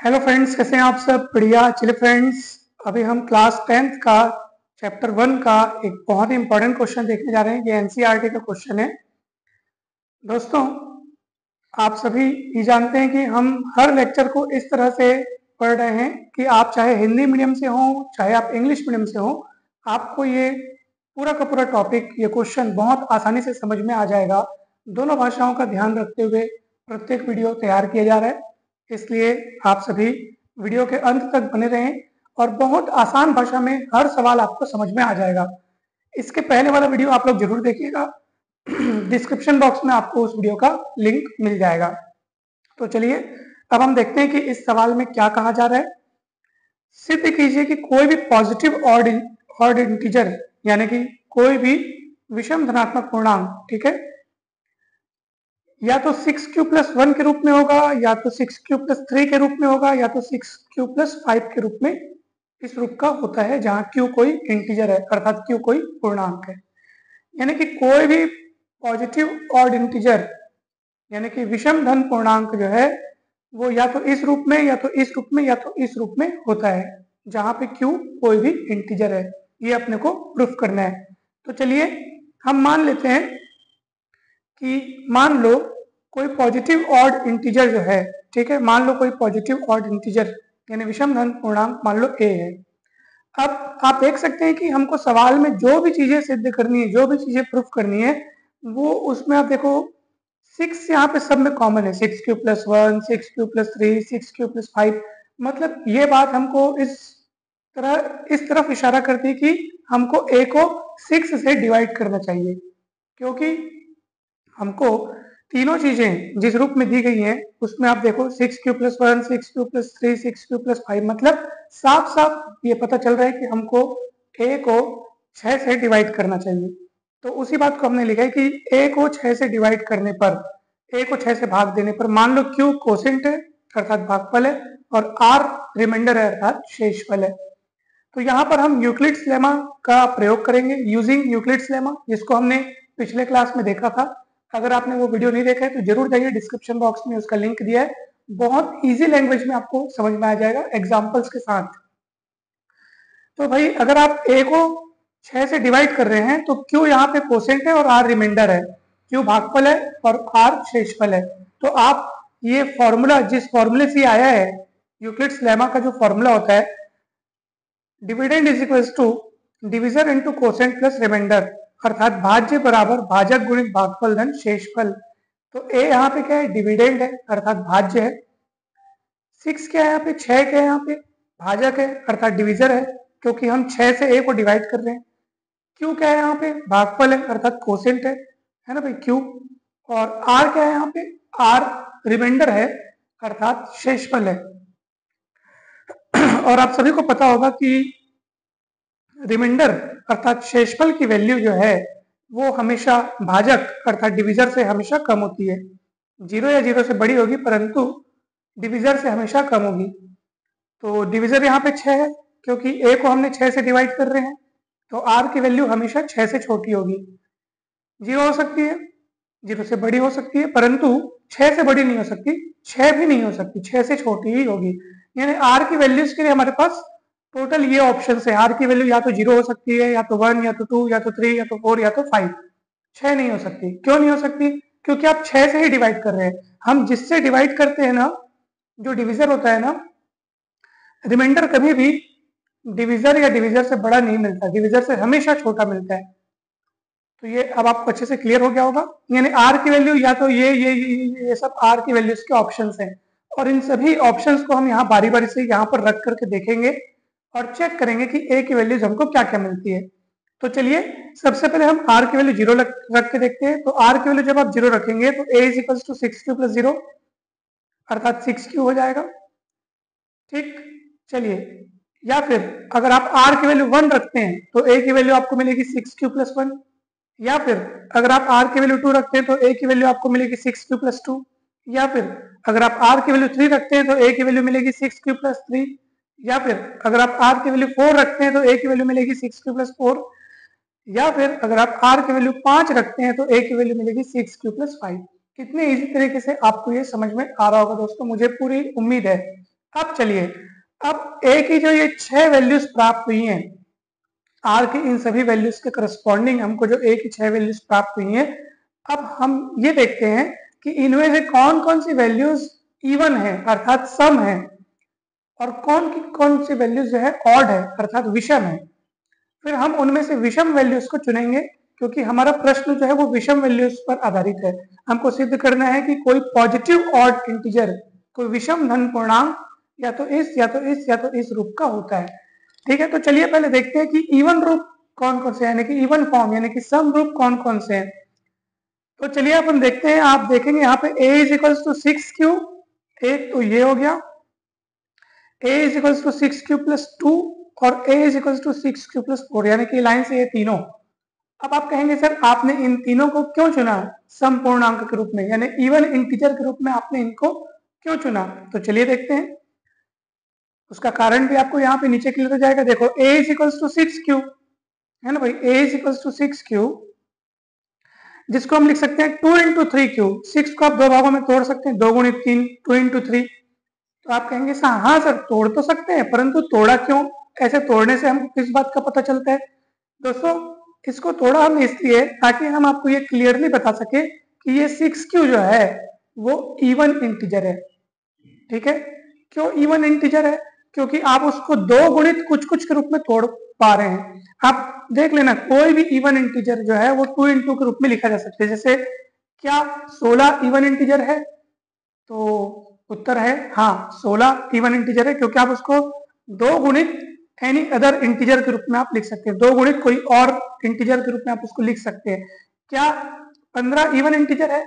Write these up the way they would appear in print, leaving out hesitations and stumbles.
Hello friends, कैसे हैं आप सब? बढ़िया। चलिए फ्रेंड्स, अभी हम क्लास 10th का चैप्टर 1 का एक बहुत ही इंपॉर्टेंट क्वेश्चन देखने जा रहे हैं। ये एनसीईआरटी का क्वेश्चन है। दोस्तों, आप सभी ये जानते हैं कि हम हर लेक्चर को इस तरह से पढ़ रहे हैं कि आप चाहे हिंदी मीडियम से हो, चाहे आप इंग्लिश मीडियम से हो, आपको ये पूरा का पूरा टॉपिक, ये क्वेश्चन बहुत आसानी से समझ में आ जाएगा। दोनों भाषाओं का ध्यान रखते हुए प्रत्येक वीडियो तैयार किया जा रहा है, इसलिए आप सभी वीडियो के अंत तक बने रहें और बहुत आसान भाषा में हर सवाल आपको समझ में आ जाएगा। इसके पहले वाला वीडियो आप लोग जरूर देखिएगा, डिस्क्रिप्शन बॉक्स में आपको उस वीडियो का लिंक मिल जाएगा। तो चलिए अब हम देखते हैं कि इस सवाल में क्या कहा जा रहा है। सिद्ध कीजिए कि कोई भी पॉजिटिव ऑड इंटीजर, यानी कि कोई भी विषम धनात्मक पूर्णांक, ठीक है, या तो 6q+1 के रूप में होगा, या तो 6q+3 के रूप में होगा, या तो 6q+5 के रूप में इस रूप का होता है, जहां q कोई इंटीजर है, अर्थात q कोई पूर्णांक है। यानी कि कोई भी पॉजिटिव ऑड इंटीजर, यानी कि विषम धन पूर्णांक जो है, वो या तो इस रूप में, या तो इस रूप में, या तो इस रूप में होता है, जहां पे q कोई भी इंटीजर है। ये अपने को प्रूफ करना है। तो चलिए हम मान लेते हैं कि मान लो कोई पॉजिटिव ऑड इंटीजर जो है, ठीक है, मान लो कोई पॉजिटिव ऑड इंटीजर यानी विषम धन पूर्णांक मान लो a है। अब आप देख सकते हैं कि हमको सवाल में जो भी चीजें सिद्ध करनी है, जो भी चीजें प्रूफ करनी है, वो उसमें आप देखो 6 यहाँ पे सब में कॉमन है। 6q+1, 6q+3, 6q+5, मतलब ये बात हमको इस तरफ इशारा करती है कि हमको a को 6 से डिवाइड करना चाहिए, क्योंकि हमको तीनों चीजें जिस रूप में दी गई हैं उसमें आप देखो 6q+1, 6q+3, 6q+5, मतलब साफ साफ ये पता चल रहा है कि हमको a को 6 से डिवाइड करना चाहिए। तो उसी बात को हमने लिखा है कि a को 6 से डिवाइड करने पर, a को 6 से भाग देने पर, मान लो q कोसेंट है अर्थात भागफल है और r रिमाइंडर है अर्थात शेषफल है। तो यहाँ पर हम यूक्लिड्स लेमा का प्रयोग करेंगे, यूजिंग यूक्लिड्स लेमा, जिसको हमने पिछले क्लास में देखा था। अगर आपने वो वीडियो नहीं देखा है तो जरूर जाइए, डिस्क्रिप्शन बॉक्स में उसका लिंक दिया है। बहुत इजी लैंग्वेज में आपको समझ में आ जाएगा एग्जांपल्स के साथ। तो भाई अगर आप a को 6 से डिवाइड कर रहे हैं तो q यहाँ पे कोसेंट है और r रिमाइंडर है, q भागफल है और r शेषफल है। तो आप ये फॉर्मूला, जिस फॉर्मूले से आया है, यूक्लिड्स लेमा का जो फॉर्मूला होता है, dividend is equals to division into quotient plus reminder, अर्थात भाज्य बराबर भाजक गुणित भागफल धन शेषफल। तो a यहाँ पे क्या है? डिविडेंड है अर्थात भाज्य है। 6 क्या है यहाँ पे? 6 क्या है यहाँ पे? भाजक है अर्थात डिविजर है, क्योंकि हम 6 से a को डिवाइड कर रहे हैं। q क्या है यहाँ पे? भागफल है अर्थात कोसेंट है ना भाई q। और r क्या है यहाँ पे? r रिमाइंडर है अर्थात शेषफल है। और आप सभी को पता होगा कि रिमाइंडर अर्थात शेषफल की वैल्यू जो है वो हमेशा भाजक अर्थात डिविजर से हमेशा कम होती है। 0 या 0 से बड़ी होगी परंतु डिविजर से हमेशा कम होगी। तो डिविजर यहाँ पे 6 है, क्योंकि a को हमने 6 से डिवाइड कर रहे हैं, तो r की वैल्यू हमेशा 6 से छोटी होगी। 0 हो सकती है, 0 से बड़ी हो सकती है, परंतु 6 से बड़ी नहीं हो सकती, 6 भी नहीं हो सकती, 6 से छोटी ही होगी। यानी r की वैल्यूज के लिए हमारे पास टोटल ये ऑप्शन है। r की वैल्यू या तो 0 हो सकती है, या तो 1, या तो 2, या तो 3, या तो 4, या तो 5। 6 नहीं हो सकती। क्यों नहीं हो सकती? क्योंकि आप 6 से ही डिवाइड कर रहे हैं। हम जिससे डिवाइड करते हैं ना, जो डिविजर होता है ना, रिमाइंडर कभी भी डिविजर या डिविजर से बड़ा नहीं मिलता, डिविजर से हमेशा छोटा मिलता है। तो ये अब आपको अच्छे से क्लियर हो गया होगा। यानी r की वैल्यू या तो ये सब r की वैल्यूज के ऑप्शंस हैं, और इन सभी ऑप्शंस को हम यहाँ बारी बारी से यहाँ पर रख करके देखेंगे और चेक करेंगे कि a की वैल्यूज हमको क्या क्या मिलती है। तो चलिए सबसे पहले हम r की वैल्यू 0 रख के देखते हैं। तो r की वैल्यू जब आप 0 रखेंगे तो a is equals to 6q+0 अर्थात 6q हो जाएगा। ठीक, चलिए, या फिर अगर आप r की वैल्यू 1 रखते हैं तो a की वैल्यू आपको मिलेगी 6q+1, या फिर अगर आप r की वैल्यू 2 रखते हैं तो a की वैल्यू आपको मिलेगी 6q+2, या फिर अगर आप r की वैल्यू 3 रखते हैं तो a की वैल्यू मिलेगी 6q+3, या फिर अगर आप r की वैल्यू 4 रखते हैं तो a की वैल्यू मिलेगी 6q+4, या फिर अगर आप r की वैल्यू 5 रखते हैं तो a की वैल्यू मिलेगी 6q+5। कितने इजी तरीके से आपको ये समझ में आ रहा होगा दोस्तों, मुझे पूरी उम्मीद है अब चलिए, अब ए की जो ये 6 वैल्यूज प्राप्त हुई हैं, आर की इन सभी वैल्यूज के करस्पॉन्डिंग हमको जो ए की 6 वैल्यूज प्राप्त हुई हैं, अब हम ये देखते हैं कि इनमें से कौन कौन सी वैल्यूज इवन है अर्थात सम है, और कौन सी वैल्यूज जो है ऑड है अर्थात विषम है। फिर हम उनमें से विषम वैल्यूज को चुनेंगे, क्योंकि हमारा प्रश्न जो है वो विषम वैल्यूज पर आधारित है। हमको सिद्ध करना है कि कोई पॉजिटिव ऑड इंटीजर, कोई विषम धन पूर्णांक या तो इस रूप का होता है। ठीक है, तो चलिए पहले देखते हैं कि इवन रूप कौन कौन से, यानी कि इवन फॉर्म यानी कि सम रूप कौन कौन से हैं। तो चलिए अपन देखते हैं, आप देखेंगे यहाँ पे a is equals to 6q, एक तो ये हो गया, a is equals to 6q plus 2 और a is equals to 6q plus 4, यानी कि लाइन से ये तीनों। अब आप कहेंगे सर आपने इन तीनों को क्यों चुना सम पूर्णांक के रूप में, यानी इवन इंटीजर के रूप में आपने इनको क्यों चुना? तो चलिए देखते हैं, उसका कारण भी आपको यहाँ पे नीचे क्लियर हो जाएगा। देखो a is equals to 6q है ना भाई, a is equals to 6q, जिसको हम लिख सकते हैं 2 इंटू 3q। 6 को आप दो भागों में तोड़ सकते हैं, 2 गुणित 3, 2 इंटू 3। तो आप कहेंगे सर हाँ सर तोड़ तो सकते हैं, परंतु तोड़ा क्यों? ऐसे तोड़ने से हमको किस बात का पता चलता है? दोस्तों इसको तोड़ा हम इसलिए ताकि हम आपको ये क्लियरली बता सके कि ये 6q जो है वो इवन इंटीजर है। ठीक है, क्यों इवन इंटीजर है? क्योंकि आप उसको 2 गुणित कुछ कुछ के रूप में तोड़ पा रहे हैं। आप देख लेना, कोई भी इवन इंटीजर जो है वो 2 इंटू के रूप में लिखा जा सकता है। जैसे क्या 16 इवन इंटीजर है? तो उत्तर है हाँ, 16 इवन इंटीजर है, क्योंकि आप उसको 2 गुणित एनी अदर इंटीजर के रूप में आप लिख सकते हैं, 2 गुणित कोई और इंटीजर के रूप में आप उसको लिख सकते हैं। क्या 15 इवन इंटीजर है?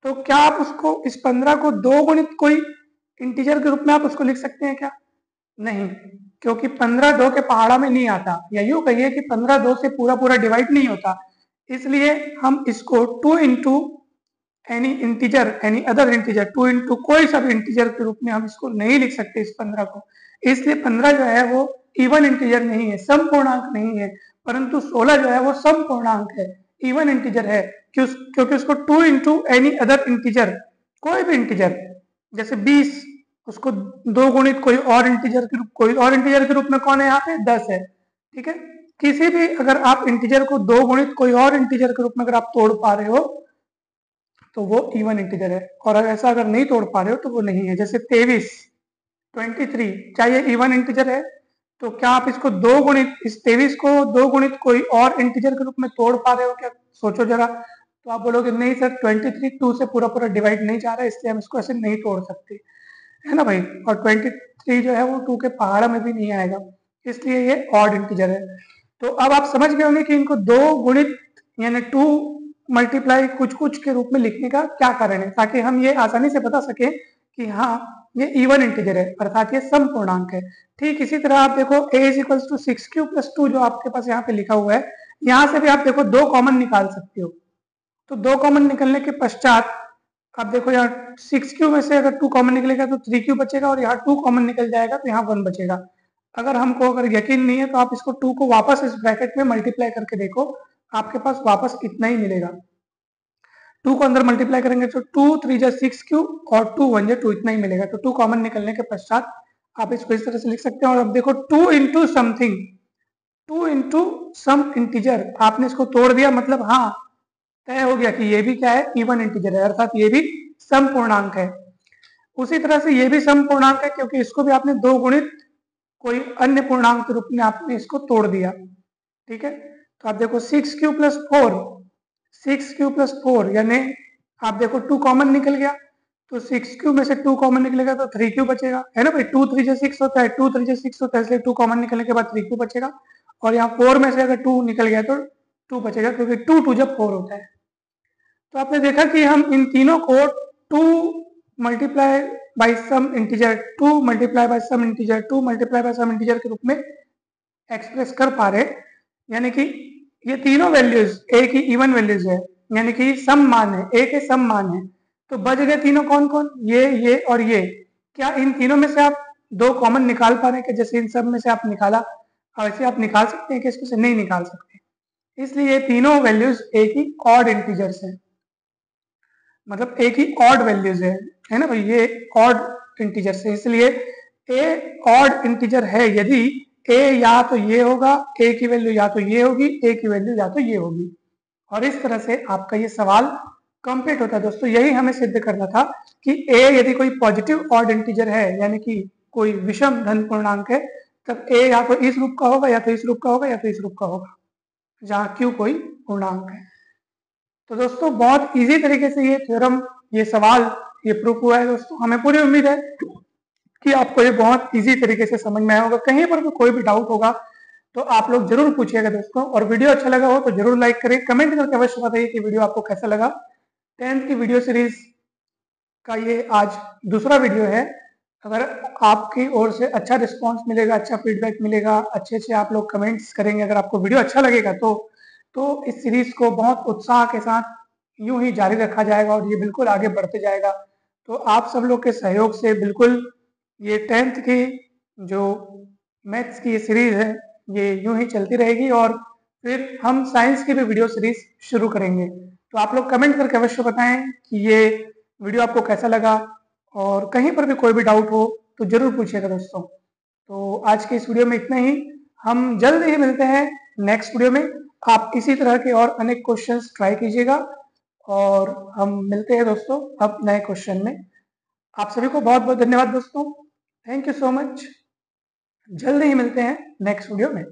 तो क्या आप उसको इस 15 को 2 गुणित कोई इंटीजर के रूप में आप उसको लिख सकते हैं क्या? नहीं, क्योंकि 15 2 के पहाड़ा में नहीं आता, या यूं कहिए कि 15 2 से पूरा पूरा डिवाइड नहीं होता। इसलिए हम इसको 2 into any integer, any other integer, 2 into कोई सा भी इंटीजर के रूप में हम इसको नहीं लिख सकते इस 15 को। इसलिए 15 जो है वो इवन इंटीजर नहीं है, सम पूर्णांक नहीं है, परंतु 16 जो है वो सम पूर्णांक है, इवन इंटीजर है, क्योंकि उसको 2 इंटू एनी अदर इंटीजर, कोई भी इंटीजर, जैसे 20 उसको 2 गुणित कोई और इंटीजर के रूप में कौन है यहाँ पे? 10 है। ठीक है, किसी भी अगर आप इंटीजर को 2 गुणित कोई और इंटीजर के रूप में अगर आप तोड़ पा रहे हो तो वो इवन इंटीजर है, और ऐसा अगर नहीं तोड़ पा रहे हो तो वो नहीं है। जैसे 23, 23 क्या ये इवन इंटीजर है? तो क्या आप इसको 2 गुणित, इस 23 को 2 गुणित कोई और इंटीजर के रूप में तोड़ पा रहे हो क्या? सोचो जरा। तो आप बोलोगे नहीं सर 23 2 से पूरा पूरा डिवाइड नहीं जा रहा है, इसलिए हम इसको ऐसे नहीं तोड़ सकते, है ना भाई। और 23 जो है वो 2 के पहाड़ा में भी नहीं आएगा, इसलिए ये ऑड इंटीजर है। तो अब आप समझ गए होंगे कि इनको 2 गुणित यानी 2 मल्टीप्लाई कुछ कुछ के रूप में लिखने का क्या कारण है, ताकि हम ये आसानी से बता सके कि हाँ ये इवन इंटीजर है अर्थात ये सम पूर्णांक है। ठीक इसी तरह आप देखो a is equals to 6q plus 2 जो आपके पास यहाँ पे लिखा हुआ है, यहाँ से भी आप देखो 2 कॉमन निकाल सकते हो। तो 2 कॉमन निकलने के पश्चात आप देखो यहाँ 6q में से अगर 2 कॉमन निकलेगा तो 3q बचेगा, और यहाँ 2 कॉमन निकल जाएगा तो यहाँ 1 बचेगा। अगर हमको अगर यकीन नहीं है तो आप इसको 2 को वापस इस ब्रैकेट में मल्टीप्लाई करके देखो, आपके पास वापस इतना ही मिलेगा। 2 को अंदर मल्टीप्लाई करेंगे तो 2 3 जा 6q और 2 1 जा 2, इतना ही मिलेगा। तो 2 कॉमन निकलने के पश्चात आप इसको इस तरह से लिख सकते हैं। और अब देखो 2 into something, 2 into some integer, आपने इसको तोड़ दिया, मतलब हाँ तय हो गया कि ये भी क्या है? इवन इंटीजर है, अर्थात ये भी सम पूर्णांक है। उसी तरह से ये भी सम पूर्णांक है, क्योंकि इसको भी आपने 2 गुणित कोई अन्य पूर्णांक के रूप में आपने इसको तोड़ दिया। ठीक है, तो आप देखो 6q प्लस 4, 6q प्लस 4 यानी आप देखो 2 कॉमन निकल गया, तो 6q में से 2 कॉमन निकलेगा तो 3q बचेगा, है ना भाई। 2 3 जा 6 होता है, 2 3 जा 6 होता है, इसलिए 2 कॉमन निकलने के बाद 3q बचेगा। और यहाँ 4 में से अगर 2 निकल गया तो 2 बचेगा, क्योंकि 2 2 जब 4 होता है। तो आपने देखा कि हम इन तीनों को 2 multiply by some integer, 2 multiply by some integer, 2 multiply by some integer के रूप में एक्सप्रेस कर पा रहे, यानी कि ये तीनों वैल्यूज ए की इवन वैल्यूज है, यानी कि सम मान है, ए के सम मान है। तो बच गए तीनों कौन कौन? ये और ये। क्या इन तीनों में से आप 2 कॉमन निकाल पा रहे हैं कि जैसे इन सब में से आप निकाला वैसे आप निकाल सकते हैं कि इसमें से नहीं निकाल सकते? इसलिए ये तीनों वैल्यूज ए की ऑड इंटीजर्स हैं, मतलब एक ही ऑड वैल्यूज है ना भाई, ये ऑड इंटीजर्स है। इसलिए ए ऑड इंटीजर है यदि ए या तो ये होगा, ए की वैल्यू या तो ये होगी, ए की वैल्यू या तो ये होगी। और इस तरह से आपका ये सवाल कंप्लीट होता है दोस्तों। यही हमें सिद्ध करना था कि ए यदि कोई पॉजिटिव ऑड इंटीजर है, यानी कि कोई विषम धन पूर्णांक है, तब ए या तो इस रूप का होगा, या तो इस रूप का होगा, या तो इस रूप का होगा, जहां क्यू कोई पूर्णांक है। तो दोस्तों बहुत इजी तरीके से ये थ्योरम, ये सवाल ये प्रूफ हुआ है दोस्तों। हमें पूरी उम्मीद है कि आपको ये बहुत इजी तरीके से समझ में आया होगा। कहीं पर भी कोई भी डाउट होगा तो आप लोग जरूर पूछिएगा दोस्तों। और वीडियो अच्छा लगा हो तो जरूर लाइक करें, कमेंट करके अवश्य बताइए कि वीडियो आपको कैसा लगा। 10th की वीडियो सीरीज का ये आज दूसरा वीडियो है। अगर आपकी ओर से अच्छा रिस्पांस मिलेगा, अच्छा फीडबैक मिलेगा, अच्छे से आप लोग कमेंट्स करेंगे, अगर आपको वीडियो अच्छा लगेगा तो इस सीरीज को बहुत उत्साह के साथ यूं ही जारी रखा जाएगा और ये बिल्कुल आगे बढ़ते जाएगा। तो आप सब लोग के सहयोग से बिल्कुल ये 10th की जो मैथ्स की ये सीरीज है ये यूं ही चलती रहेगी, और फिर हम साइंस की भी वीडियो सीरीज शुरू करेंगे। तो आप लोग कमेंट करके अवश्य बताएं कि ये वीडियो आपको कैसा लगा, और कहीं पर भी कोई भी डाउट हो तो जरूर पूछिएगा दोस्तों। तो आज के इस वीडियो में इतना ही। हम जल्द ही मिलते हैं नेक्स्ट वीडियो में। आप इसी तरह के और अनेक क्वेश्चंस ट्राई कीजिएगा, और हम मिलते हैं दोस्तों अब नए क्वेश्चन में। आप सभी को बहुत बहुत धन्यवाद दोस्तों। Thank you so much. जल्द ही मिलते हैं नेक्स्ट वीडियो में।